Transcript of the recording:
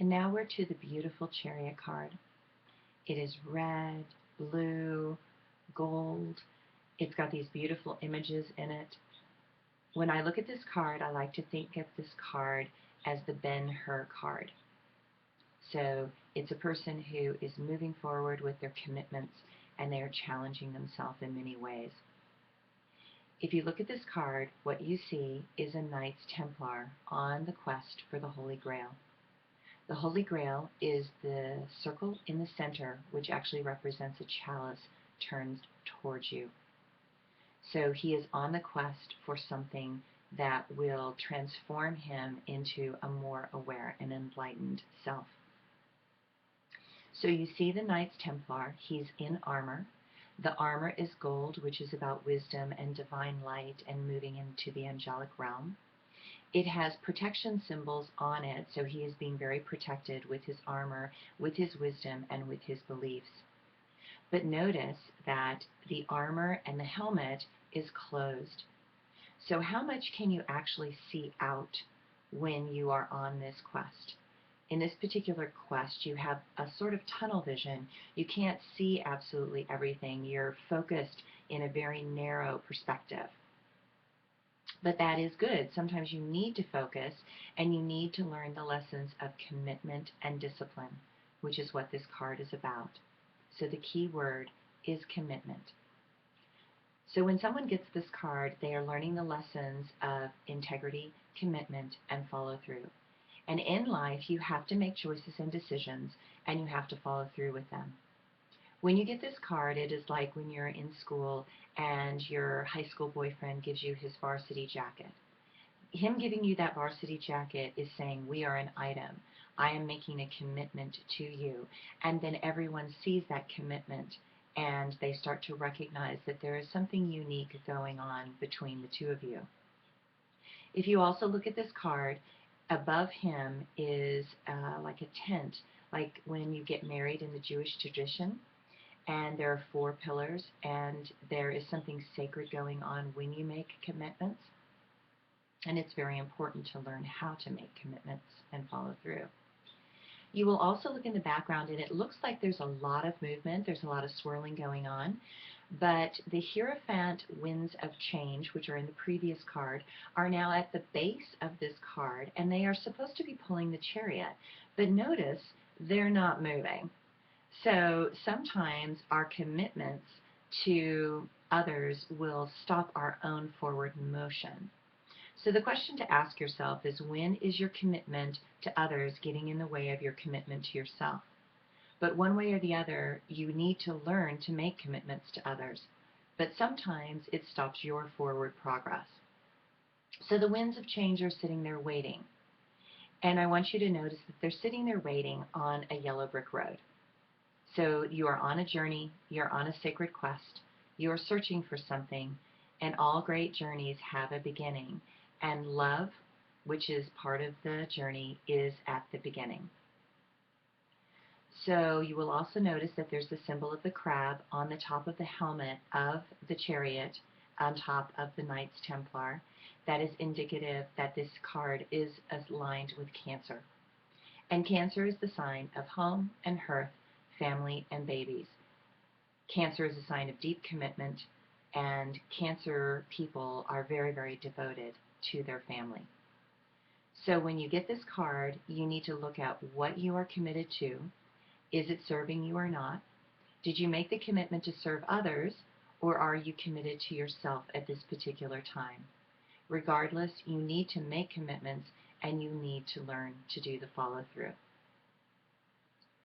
And now we're to the beautiful Chariot card. It is red, blue, gold. It's got these beautiful images in it. When I look at this card, I like to think of this card as the Ben-Hur card. So it's a person who is moving forward with their commitments and they are challenging themselves in many ways. If you look at this card, what you see is a Knights Templar on the quest for the Holy Grail. The Holy Grail is the circle in the center, which actually represents a chalice turned towards you. So he is on the quest for something that will transform him into a more aware and enlightened self. So you see the Knights Templar, he's in armor. The armor is gold, which is about wisdom and divine light and moving into the angelic realm. It has protection symbols on it, so he is being very protected with his armor, with his wisdom, and with his beliefs. But notice that the armor and the helmet is closed. So how much can you actually see out when you are on this quest? In this particular quest, you have a sort of tunnel vision. You can't see absolutely everything. You're focused in a very narrow perspective. But that is good. Sometimes you need to focus and you need to learn the lessons of commitment and discipline, which is what this card is about. So the key word is commitment. So when someone gets this card, they are learning the lessons of integrity, commitment, and follow through. And in life, you have to make choices and decisions, and you have to follow through with them. When you get this card, it is like when you're in school and your high school boyfriend gives you his varsity jacket. Him giving you that varsity jacket is saying, we are an item. I am making a commitment to you. And then everyone sees that commitment and they start to recognize that there is something unique going on between the two of you. If you also look at this card, above him is like a tent, like when you get married in the Jewish tradition, and there are 4 pillars, and there is something sacred going on when you make commitments, and it's very important to learn how to make commitments and follow through. You will also look in the background, and it looks like there's a lot of movement, there's a lot of swirling going on, but the Hierophant winds of change, which are in the previous card, are now at the base of this card, and they are supposed to be pulling the chariot. But notice, they're not moving. So sometimes our commitments to others will stop our own forward motion. So the question to ask yourself is, when is your commitment to others getting in the way of your commitment to yourself? But one way or the other, you need to learn to make commitments to others. But sometimes it stops your forward progress. So the winds of change are sitting there waiting. And I want you to notice that they're sitting there waiting on a yellow brick road. So you are on a journey, you're on a sacred quest, you are searching for something, and all great journeys have a beginning. And love, which is part of the journey, is at the beginning. So you will also notice that there's the symbol of the crab on the top of the helmet of the chariot on top of the Knights Templar. That is indicative that this card is aligned with Cancer. And Cancer is the sign of home and hearth, family and babies. Cancer is a sign of deep commitment, and Cancer people are very, very devoted to their family. So when you get this card, you need to look at what you are committed to. Is it serving you or not? Did you make the commitment to serve others, or are you committed to yourself at this particular time? Regardless, you need to make commitments and you need to learn to do the follow through.